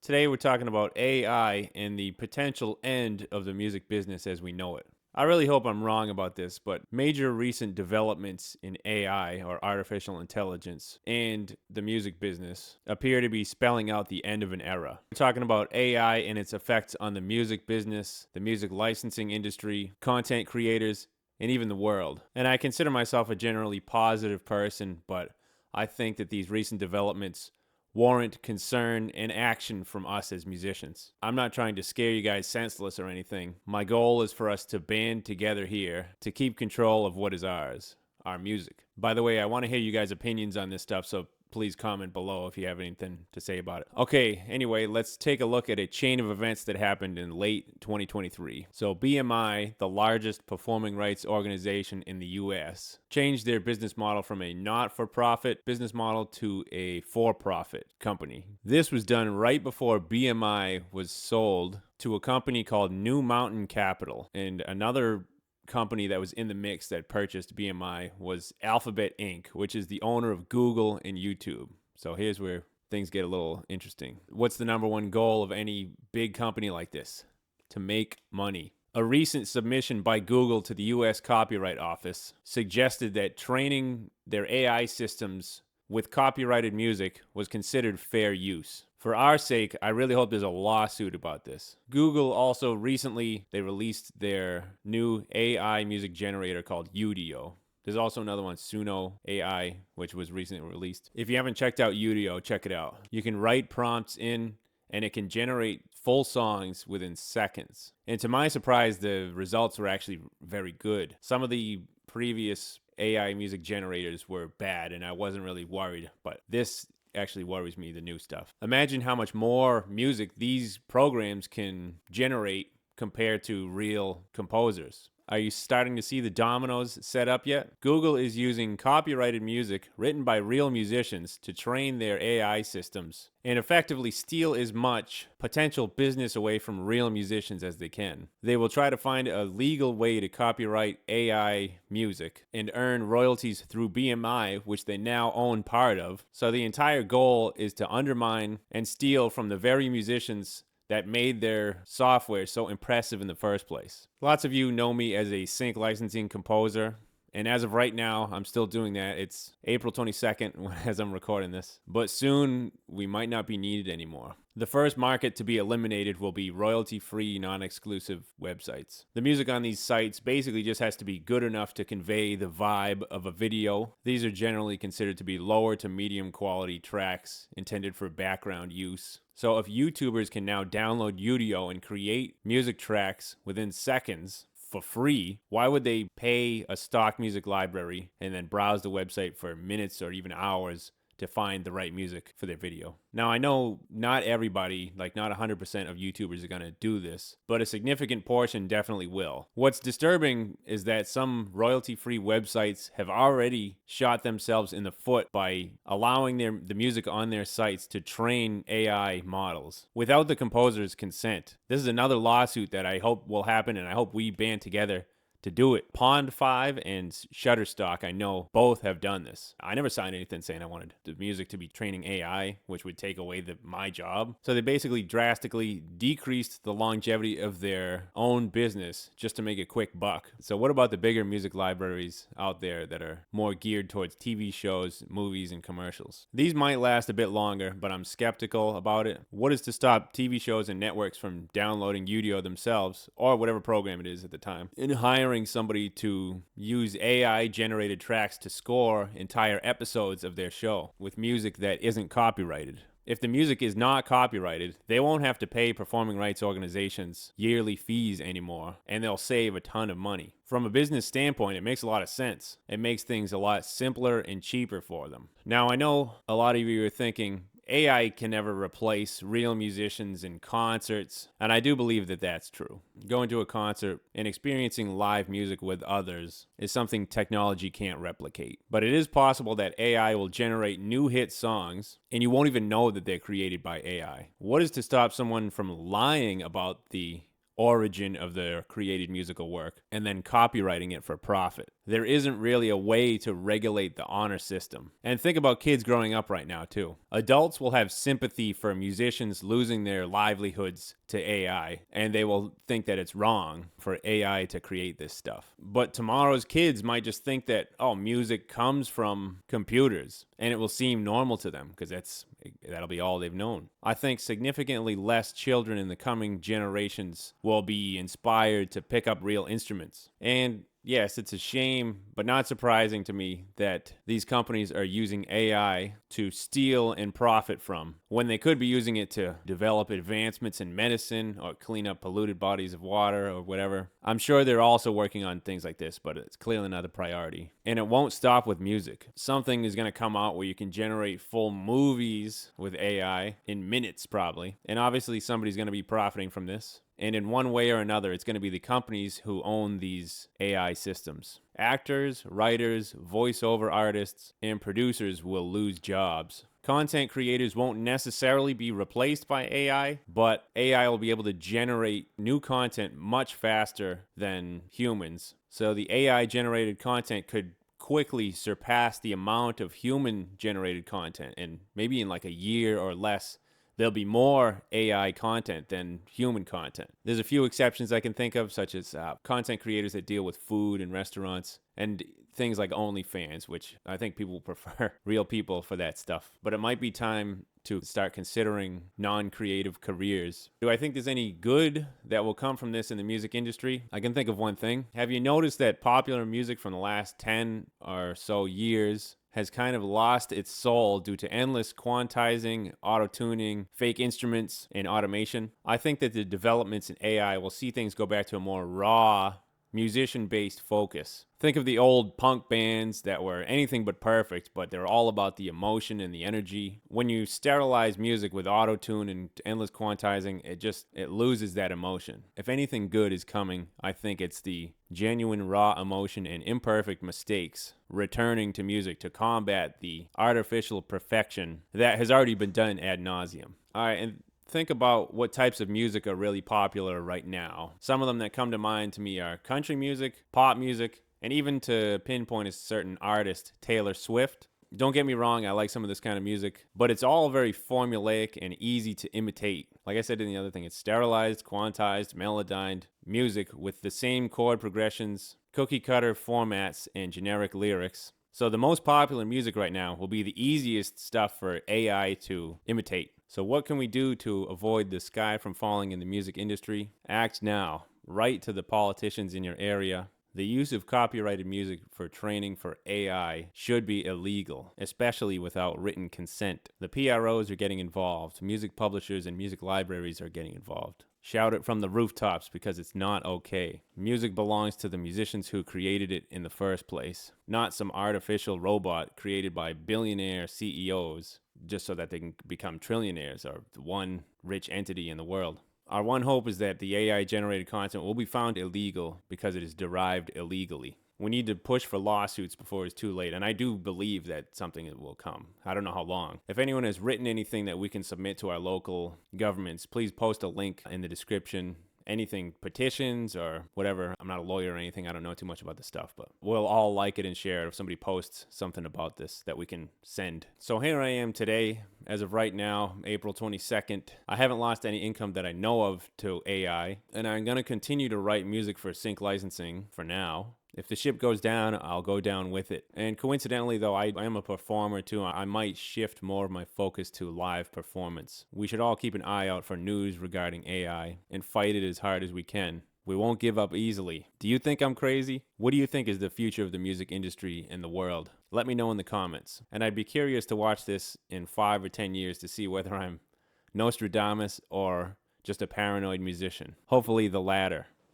Today we're talking about AI and the potential end of the music business as we know it. I really hope I'm wrong about this, but major recent developments in AI, or artificial intelligence, and the music business appear to be spelling out the end of an era. We're talking about AI and its effects on the music business, the music licensing industry, content creators, and even the world. And I consider myself a generally positive person, but I think that these recent developments warrant concern and action from us as musicians. I'm not trying to scare you guys senseless or anything. My goal is for us to band together here to keep control of what is ours, our music. By the way, I want to hear you guys' opinions on this stuff, so please comment below if you have anything to say about it. Okay, anyway, let's take a look at a chain of events that happened in late 2023. So BMI, the largest performing rights organization in the US, changed their business model from a not-for-profit business model to a for-profit company. This was done right before BMI was sold to a company called New Mountain Capital, and another company that was in the mix that purchased BMI was Alphabet Inc., which is the owner of Google and YouTube. So here's where things get a little interesting. What's the number one goal of any big company like this? To make money. A recent submission by Google to the US Copyright Office suggested that training their AI systems with copyrighted music was considered fair use. For our sake, I really hope there's a lawsuit about this. Google also recently, they released their new AI music generator called Udio. There's also another one, Suno AI, which was recently released. If you haven't checked out Udio, check it out. You can write prompts in, and it can generate full songs within seconds. And to my surprise, the results were actually very good. Some of the previous AI music generators were bad, and I wasn't really worried, but this actually worries me, the new stuff. Imagine how much more music these programs can generate compared to real composers. Are you starting to see the dominoes set up yet? Google is using copyrighted music written by real musicians to train their AI systems and effectively steal as much potential business away from real musicians as they can. They will try to find a legal way to copyright AI music and earn royalties through BMI, which they now own part of. So the entire goal is to undermine and steal from the very musicians that made their software so impressive in the first place. Lots of you know me as a sync licensing composer, and as of right now, I'm still doing that. It's April 22nd as I'm recording this, but soon we might not be needed anymore. The first market to be eliminated will be royalty-free, non-exclusive websites. The music on these sites basically just has to be good enough to convey the vibe of a video. These are generally considered to be lower to medium quality tracks intended for background use. So if YouTubers can now download Udio and create music tracks within seconds for free, why would they pay a stock music library and then browse the website for minutes or even hours to find the right music for their video? Now, I know not everybody, like not 100% of YouTubers are going to do this, but a significant portion definitely will. What's disturbing is that some royalty-free websites have already shot themselves in the foot by allowing the music on their sites to train AI models without the composer's consent. This is another lawsuit that I hope will happen, and I hope we band together to do it. Pond5 and Shutterstock, I know, both have done this. I never signed anything saying I wanted the music to be training AI, which would take away my job. So they basically drastically decreased the longevity of their own business just to make a quick buck. So what about the bigger music libraries out there that are more geared towards TV shows, movies, and commercials? These might last a bit longer, but I'm skeptical about it. What is to stop TV shows and networks from downloading Udio themselves, or whatever program it is at the time, and hiring somebody to use AI generated tracks to score entire episodes of their show with music that isn't copyrighted? If the music is not copyrighted, they won't have to pay performing rights organizations yearly fees anymore, and they'll save a ton of money. From a business standpoint, it makes a lot of sense. It makes things a lot simpler and cheaper for them. Now, I know a lot of you are thinking, AI can never replace real musicians in concerts, and I do believe that that's true. Going to a concert and experiencing live music with others is something technology can't replicate. But it is possible that AI will generate new hit songs, and you won't even know that they're created by AI. What is to stop someone from lying about the origin of their created musical work and then copywriting it for profit? there isn't really a way to regulate the honor system. And think about kids growing up right now, too. Adults will have sympathy for musicians losing their livelihoods to AI, and they will think that it's wrong for AI to create this stuff. But tomorrow's kids might just think that, oh, music comes from computers, and it will seem normal to them because that'll be all they've known. I think significantly less children in the coming generations will be inspired to pick up real instruments. And yes, it's a shame, but not surprising to me that these companies are using AI to steal and profit from when they could be using it to develop advancements in medicine or clean up polluted bodies of water or whatever. I'm sure they're also working on things like this, but it's clearly not a priority. And it won't stop with music. Something is going to come out where you can generate full movies with AI in minutes, probably. And obviously, somebody's going to be profiting from this. And in one way or another, it's going to be the companies who own these AI systems. Actors, writers, voiceover artists, and producers will lose jobs. Content creators won't necessarily be replaced by AI, but AI will be able to generate new content much faster than humans. So the AI-generated content could quickly surpass the amount of human-generated content, and maybe in like a year or less, there'll be more AI content than human content. There's a few exceptions I can think of, such as content creators that deal with food and restaurants, and things like OnlyFans, which I think people prefer real people for that stuff. But it might be time to start considering non-creative careers. Do I think there's any good that will come from this in the music industry? I can think of one thing. Have you noticed that popular music from the last 10 or so years has kind of lost its soul due to endless quantizing, auto-tuning, fake instruments, and automation? I think that the developments in AI will see things go back to a more raw, musician-based focus. Think of the old punk bands that were anything but perfect, but they're all about the emotion and the energy. When you sterilize music with auto-tune and endless quantizing, it loses that emotion. If anything good is coming, I think it's the genuine raw emotion and imperfect mistakes returning to music to combat the artificial perfection that has already been done ad nauseum. All right, and think about what types of music are really popular right now. Some of them that come to mind to me are country music, pop music, and even to pinpoint a certain artist, Taylor Swift. Don't get me wrong, I like some of this kind of music, but it's all very formulaic and easy to imitate. Like I said in the other thing, it's sterilized, quantized, melodined music with the same chord progressions, cookie cutter formats, and generic lyrics. So the most popular music right now will be the easiest stuff for AI to imitate. So what can we do to avoid the sky from falling in the music industry? Act now. Write to the politicians in your area. The use of copyrighted music for training for AI should be illegal, especially without written consent. The PROs are getting involved. Music publishers and music libraries are getting involved. Shout it from the rooftops because it's not okay. Music belongs to the musicians who created it in the first place, not some artificial robot created by billionaire CEOs just so that they can become trillionaires or one rich entity in the world. Our one hope is that the AI-generated content will be found illegal because it is derived illegally. We need to push for lawsuits before it's too late, and I do believe that something will come. I don't know how long. If anyone has written anything that we can submit to our local governments, please post a link in the description. Anything, petitions or whatever. I'm not a lawyer or anything. I don't know too much about this stuff, but we'll all like it and share it if somebody posts something about this that we can send. So here I am today, as of right now, April 22nd. I haven't lost any income that I know of to AI, and I'm going to continue to write music for sync licensing for now. If the ship goes down, I'll go down with it. And coincidentally, though, I am a performer too. I might shift more of my focus to live performance. We should all keep an eye out for news regarding AI and fight it as hard as we can. We won't give up easily. Do you think I'm crazy? What do you think is the future of the music industry and the world? Let me know in the comments. And I'd be curious to watch this in 5 or 10 years to see whether I'm Nostradamus or just a paranoid musician. Hopefully the latter.